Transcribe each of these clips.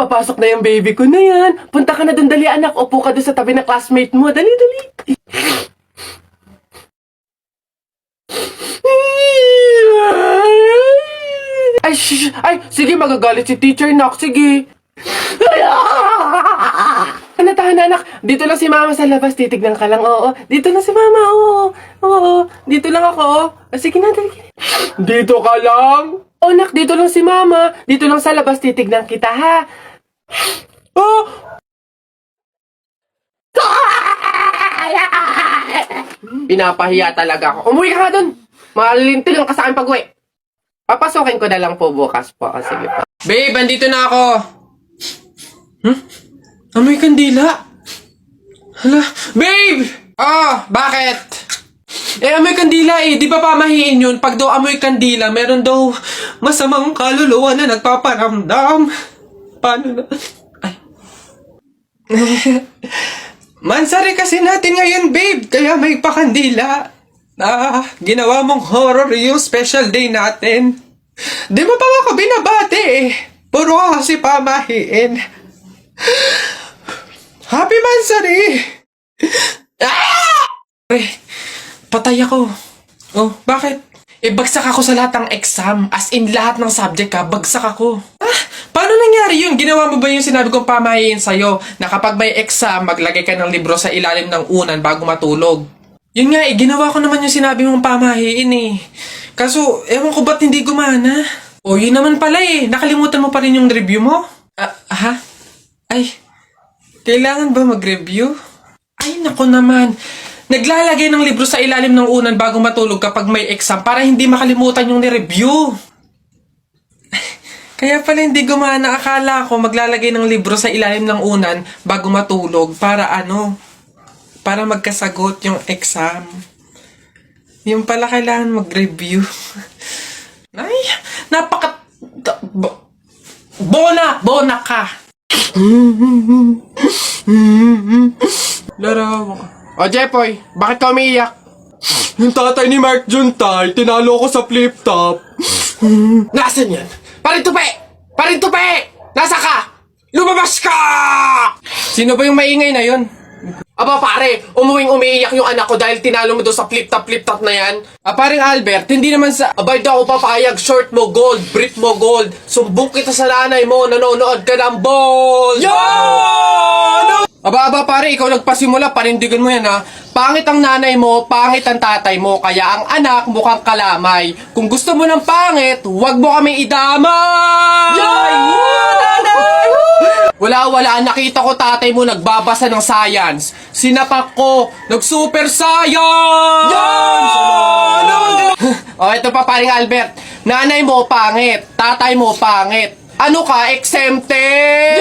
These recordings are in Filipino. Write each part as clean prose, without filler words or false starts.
papasok na yung baby ko na yan. Punta ka na dun, dali anak. Upo ka dun sa tabi ng classmate mo. Dali, dali. Ay, shh, ay, sige, magagalit si teacher, nak. Sige. Tahan, anak. Dito lang si mama sa labas. Titignan ka lang, oo. Dito lang si mama, oo. Oo, dito lang ako, oo. Sige na, dali. Dito ka lang? Oh, nak, dito lang si mama. Dito lang sa labas, titignan kita, ha? Oh! Pinapahiya talaga ako. Umuwi ka nga dun. Malilintil lang ka sa akin pag-uwi. Papasukin ko na lang po bukas po. Oh, sige pa. Babe, andito na ako. Amoy kandila. Hala, babe! Oh, bakit? Amoy kandila eh. Di ba pamahiin yun? Pag daw amoy kandila, meron daw masamang kaluluwa na nagpaparamdam. Paano na? Ay. Mansari kasi natin ngayon, babe. Kaya may pakandila. Ginawa mong horror yung special day natin. Di ba pa ako binabati eh? Puro ka kasi pamahiin. Happy Mansari! Patay ako. Oh, bakit? Bagsak ako sa lahat ng exam. As in, lahat ng subject ka, bagsak ako. Paano nangyari yun? Ginawa mo ba yung sinabi kong pamahiin sa'yo na kapag may exam, maglagay ka ng libro sa ilalim ng unan bago matulog? Yun nga ginawa ko naman yung sinabi mong pamahiin eh. Kaso, ewan ko ba't hindi gumana? O, yun naman pala eh. Nakalimutan mo pa rin yung review mo? Ha? Ay, kailangan ba mag-review? Ay, nako naman. Naglalagay ng libro sa ilalim ng unan bago matulog kapag may exam para hindi makalimutan yung ni-review. Kaya pala hindi gumana. Akala ko maglalagay ng libro sa ilalim ng unan bago matulog para para magkasagot yung exam. Yung pala kailangan mag-review. Ay, Bona ka! Larawa ka. O, Jepoy, bakit ka umiiyak? Yung tatay ni Mark Juntay, tinalo ko sa flip-top. Nasaan yan? Parintupi! Parintupi! Nasa ka? Lumabas ka! Sino ba yung maingay na yun? Aba pare, umiiyak yung anak ko dahil tinalo mo doon sa flip-top na yan. Paring Albert, hindi naman sa abay daw ako papayag, short mo gold, brief mo gold, sumbong kita sa nanay mo, nanonood ka ng ball! Yo! Aba pare, ikaw nagpasimula, panindigan mo yan ha. Pangit ang nanay mo, pangit ang tatay mo, kaya ang anak mukhang kalamay. Kung gusto mo ng pangit, huwag mo kami idamay! Wala, nakita ko tatay mo nagbabasa ng science. Sinapak ko, nag-super science! O, ito pa paring Albert. Nanay mo pangit, tatay mo pangit. Ano ka, exempted?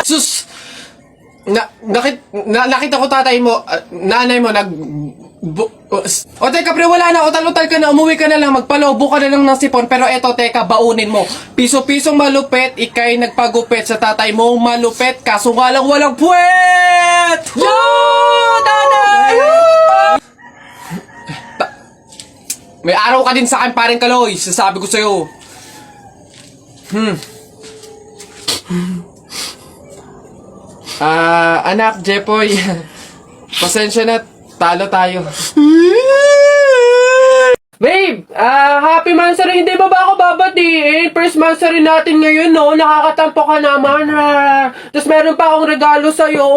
Sus! Nakita ko tatay mo, nanay mo o teka pre, wala na, utal-utal ka na, umuwi ka na lang, magpalobo ka na lang ng sipon, pero eto teka, baunin mo. Piso-pisong malupet, ikay nagpagupit sa tatay mo, malupet, kaso nga lang walang puwet! May araw ka din sa akin, paring Kaloy, sasabi ko sa'yo. Anak, Jepoy, pasensya na, talo tayo. Babe, happy Mansari, hindi ba ako babatiin? First Mansari natin ngayon, no? Nakakatampo ka naman, ha? Tapos meron pa akong regalo sa'yo,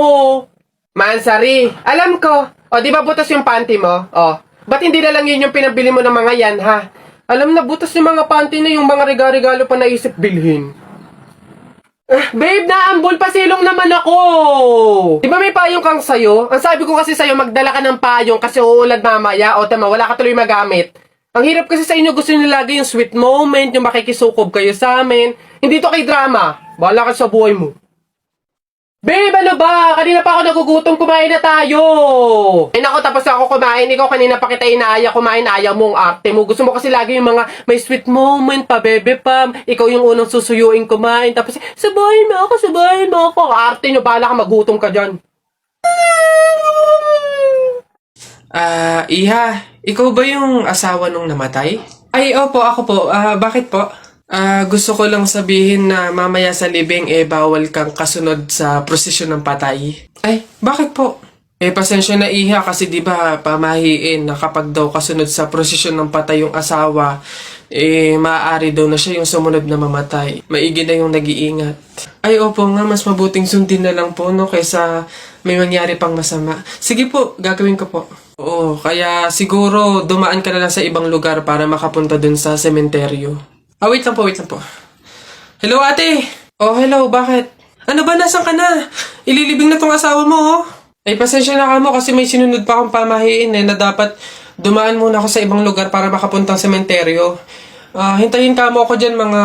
Mansari, alam ko. O, di ba butas yung panty mo? O, ba't hindi na lang yun yung pinabili mo ng mga yan, ha? Alam na, butas yung mga panty na yung mga regalo pa naisip bilhin. Babe, naambol, pasilong naman ako! Di ba may payong kang sayo? Ang sabi ko kasi sayo, magdala ka ng payong kasi uulad mamaya. O tama, wala ka tuloy magamit. Ang hirap kasi sa inyo, gusto nyo lagi yung sweet moment, yung makikisukob kayo sa amin. Hindi to kay drama. Bahala ka sa buhay mo. Babe, ano ba? Kanina pa ako nagugutom, kumain na tayo! Eh naku, tapos ako kumain. Ikaw kanina pa kita inaaya kumain, ayaw mo ang arte mo. Gusto mo kasi lagi yung mga may sweet moment pa, bebe pam. Ikaw yung unang susuyuin kumain. Tapos, sabahin mo ako. Arte nyo, bahala ka, magutom ka dyan. Iha, ikaw ba yung asawa nung namatay? Ay, opo, ako po. Bakit po? Gusto ko lang sabihin na mamaya sa libing bawal kang kasunod sa prosesyon ng patay. Ay, bakit po? Pasensya na iha kasi 'di ba pamahiin na kapag daw kasunod sa prosesyon ng patay yung asawa, maaari daw na siya yung sumunod na mamatay. Maigi na yung nag-iingat. Ay, opo nga, mas mabuting sundin na lang po, no, kaysa may mangyari pang masama. Sige po, gagawin ko po. Oo, kaya siguro dumaan ka na lang sa ibang lugar para makapunta dun sa sementeryo. Wait lang po, wait lang po. Hello, ate! Oh, hello, bakit? Ano ba, nasan ka na? Ililibing na tong asawa mo, oh. Ay, pasensya na ka mo kasi may sinunod pa akong pamahiin na dapat dumaan muna ako sa ibang lugar para makapuntang sementeryo. Hintayin ka mo ako dyan mga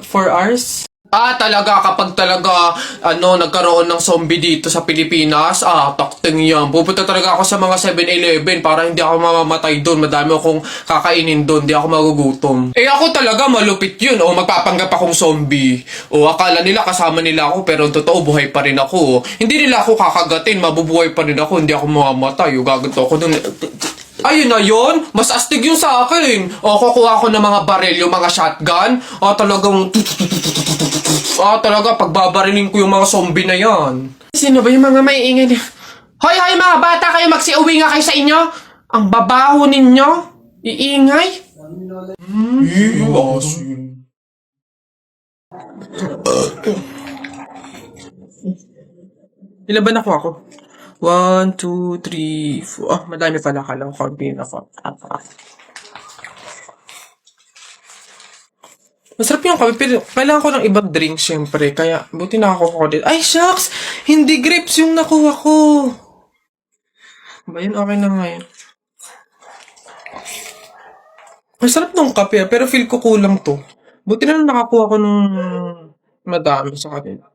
4 hours. Talaga kapag talaga nagkaroon ng zombie dito sa Pilipinas, takting yan. Pupunta talaga ako sa mga 7-Eleven para hindi ako mamamatay doon. Madami akong kakainin doon, hindi ako magugutom. Ako talaga malupit yun. Magpapanggap akong zombie. Akala nila kasama nila ako pero totoo buhay pa rin ako. Hindi nila ako kakagatin, mabubuhay pa rin ako, hindi ako mamamatay. Gaganto ako doon. Ayun na yun, mas astig yun sa akin. Kukuha ko ng mga baril, yung mga shotgun. Talaga, pagbabarilin ko yung mga zombie na yan. Sino ba yung mga maiingay niya? Hoy, mga bata kayo, magsiuwi nga kayo sa inyo. Ang babaho ninyo. Iingay. Ilan ba nakuha ko? 1, 2, 3, 4. Madami pala ka lang. Konti na ako. Masarap yung kape, pero kailangan ko ng ibang drink, syempre. Kaya, buti nakakuha ko din. Ay, shucks! Hindi grapes yung nakuha ko. Ba yun? Okay na nga yun. Masarap ng kape, pero feel ko kulang to. Buti na lang nakakuha ko ng madami sa kanila.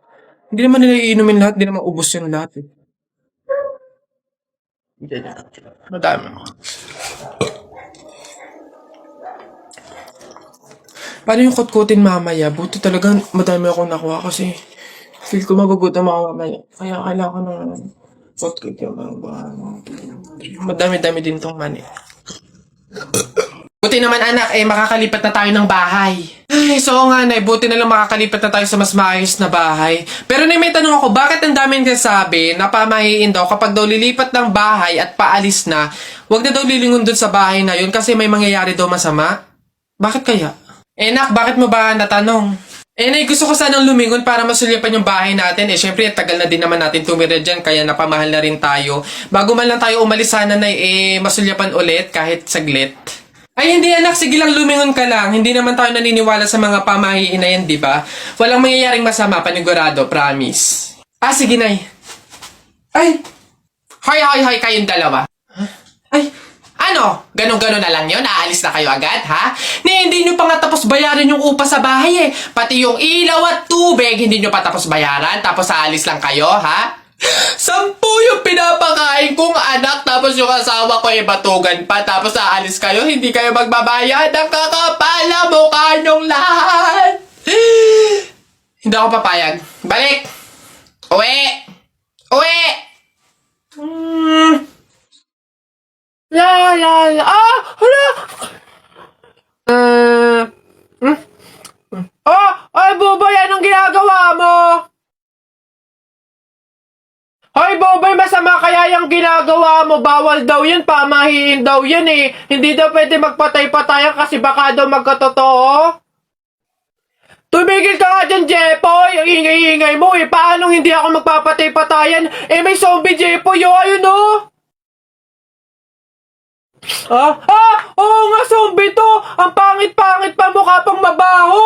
Hindi naman nila iinumin lahat, hindi naman ubos yung lahat eh. Madami. Paano yung kutkutin mamaya? Buti talaga madami akong nakuha kasi feel ko magugutom ako mamaya. Kaya kailangan ko ng kutkut yung madami-dami din tong mani. Buti naman anak, makakalipat na tayo ng bahay. Ay, so nga na, buti na lang makakalipat na tayo sa mas maayos na bahay. Pero may tanong ako, bakit ang daming kasabi na pamahiin daw kapag daw lilipat ng bahay at paalis na, wag na daw lilingon dun sa bahay na yun kasi may mangyayari daw masama? Bakit kaya? Nak, bakit mo ba natanong? Nay, gusto ko sanang lumingon para masulyapan yung bahay natin. Syempre, tagal na din naman natin tumira dyan, kaya napamahal na rin tayo. Bago man lang tayo umalis sana na masulyapan ulit kahit saglit. Ay, hindi anak. Sige lang, lumingon ka lang. Hindi naman tayo naniniwala sa mga pamahiin na yan, di ba? Walang mangyayaring masama, panigurado, promise. Sige, Nay. Ay! Hoy, kayong dalawa. Ay, ano? Ganon-ganon na lang yun? Aalis na kayo agad, ha? Hindi nyo pa nga tapos bayaran yung upa sa bahay eh. Pati yung ilaw at tubig, hindi nyo pa tapos bayaran. Tapos aalis lang kayo, ha? 10 yung pinapakain kong anak, tapos yung asawa ko batugan pa, tapos aalis kayo, hindi kayo magbabayad. Ang kakapala mukha nyong lahat. Hindi ako papayag. Balik! Uwi! Hala! Ay, Buboy, anong ginagawa mo? Hoy, Boboy, masama kaya yung ginagawa mo? Bawal daw yan, pamahiin daw yan eh. Hindi daw pwede magpatay-patayan kasi baka daw magkatotoo. Tumigil ka nga dyan, Jepoy. Ang ingay-ingay mo eh. Paano hindi ako magpapatay-patayan? May zombie, Jepoy, ayun oh. Oo nga, zombie to. Ang pangit-pangit pa, mukha pang mabaho.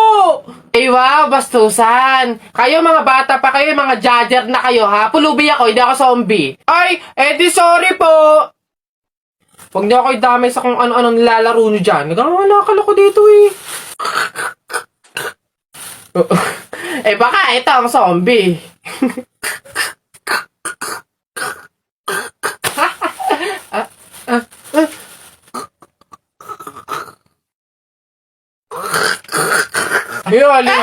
Wow, bastusan. Kayo mga bata pa kayo, mga judger na kayo ha. Pulubi ako, hindi ako zombie. Ay, di sorry po. Huwag niyo ako idamay sa kung ano-ano nilalaro niyo dyan. Nagkakalala ko dito eh. Baka ito ang zombie. Ayun, alin.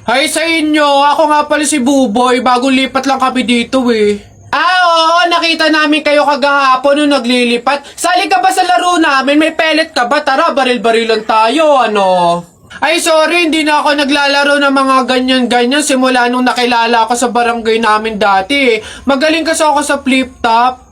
Hi sa inyo, ako nga pala si Buboy. Bagong lipat lang kami dito eh. Oo, nakita namin kayo kagahapon nung naglilipat. Sali ka ba sa laro namin? May pellet ka ba? Tara, baril-barilan tayo, ano? Ay, sorry, hindi na ako naglalaro ng mga ganyan-ganyan simula nung nakilala ako sa barangay namin dati. Magaling kasi ako sa flip-top.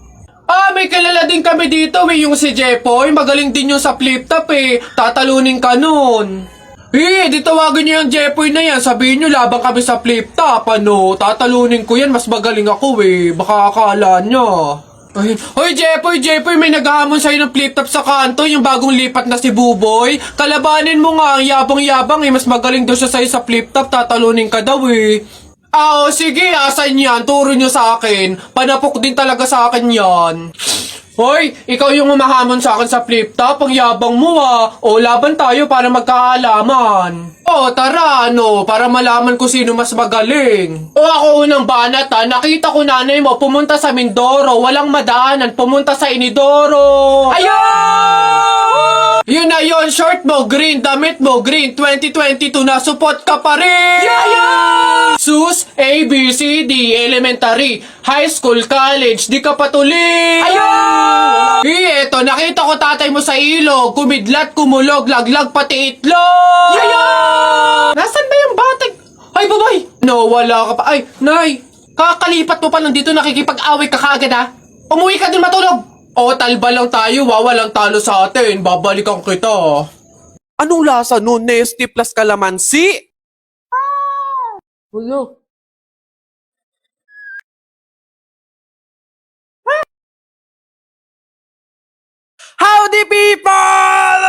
May kilala din kami dito, yung si Jepoy. Magaling din yung sa flip-top, Tatalunin ka nun. Di tawagin niyo yung Jepoy na yan. Sabihin niyo, labang kami sa flip-top, ano? Tatalunin ko yan, mas magaling ako, Baka akala niyo. Hoy, Jepoy, may naghahamon sa'yo ng flip-top sa kanto, yung bagong lipat na si Buboy. Kalabanin mo nga, ang yabang-yabang, Mas magaling daw siya sa'yo sa flip-top, tatalunin ka daw, sige, asan yan? Turo nyo sa akin. Panapok din talaga sa akin yan. Hoy, ikaw yung umahamon sa akin sa flip-top. Ang yabang mo, laban tayo para magkaalaman. Tara, para malaman ko sino mas magaling. Ako unang banat, Nakita ko nanay mo pumunta sa Mindoro. Walang madaanan, pumunta sa Inidoro. Ayun! Yun na yun, short mo, green, damit mo, green, 2022 na, support ka pa rin! Yeah! Sus, A, B, C, D, elementary, high school, college, di ka patuloy! Ayun! Eto, nakita ko tatay mo sa ilog, kumidlat, kumulog, laglag, pati itlog! Yeah! Nasaan ba yung batag? Ay, babay! No, wala ka pa. Ay, nay, kakalipat mo pa lang dito, nakikipag-away ka kaagad, Umuwi ka din matulog! Talba lang tayo, walang talo sa atin. Babalikan kita. Anong lasa nun? Nesty plus kalamansi? Ulo. Howdy people!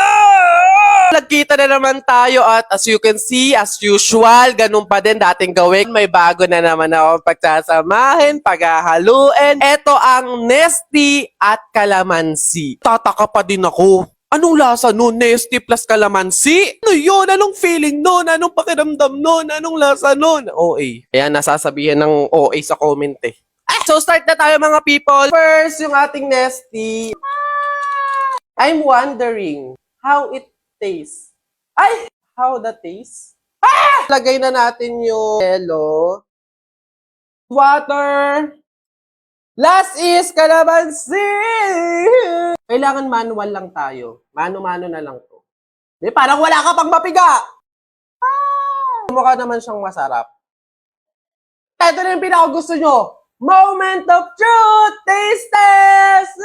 Nagkita na naman tayo at as you can see, as usual, ganun pa din dating gawin. May bago na naman ako pagsasamahin, paghahaluin. Ito ang Nesty at Kalamansi. Tataka pa din ako. Anong lasa nun? Nesty plus kalamansi? Ano yun? Anong feeling nun? Anong pakiramdam nun? Anong lasa nun? OA. Ayan, nasasabihin ng OA sa comment So start na tayo mga people. First, yung ating Nesty. I'm wondering how it tastes. How the taste? Lagay na natin yung yellow. Water. Last is kalamansi. Kailangan manual lang tayo. Mano-mano na lang to. Parang wala ka pang mapiga. Mukha naman siyang masarap. Ito na yung pinakagusto nyo. Moment of truth! Taste test!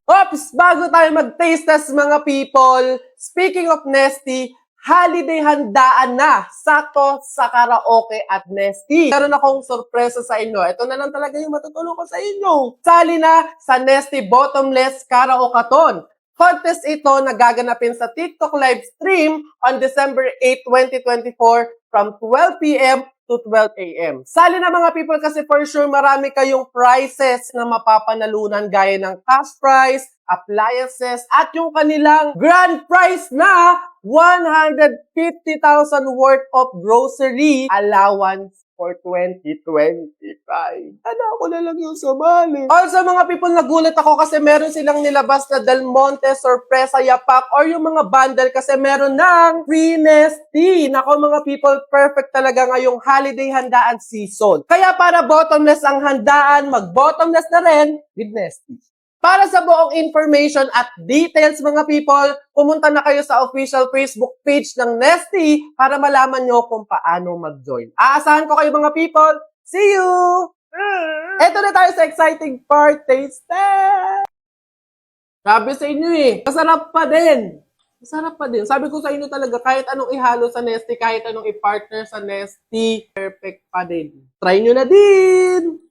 Oops! Bago tayo mag-taste test mga people, speaking of Nesty, holiday handaan na. Sakto sa karaoke at Nesty. Meron akong sorpresa sa inyo. Ito na lang talaga yung matutulong ko sa inyo. Sali na sa Nesty Bottomless Karaoke-a-thon. Contest ito na gaganapin sa TikTok live stream on December 8, 2024 from 12 p.m. to 12 a.m. Sali na mga people kasi for sure marami kayong prizes na mapapanalunan gaya ng cash prize, appliances, at yung kanilang grand prize na 150,000 worth of grocery allowance for 2025. Ano ako na lang yung sumali. Also mga people, nagulat ako kasi meron silang nilabas na Del Monte Sorpresa Yapak or yung mga bundle kasi meron ng free Nesty. Nako mga people, perfect talaga ngayong holiday handaan season. Kaya para bottomless ang handaan, mag-bottomless na rin with Nesty. Para sa buong information at details mga people, pumunta na kayo sa official Facebook page ng Nesty para malaman nyo kung paano mag-join. Aasahan ko kayo mga people. See you! Eto na tayo sa exciting part, taste test! Sabi sa inyo masarap pa din. Masarap pa din. Sabi ko sa inyo talaga, kahit anong ihalo sa Nesty, kahit anong i-partner sa Nesty, perfect pa din. Try nyo na din!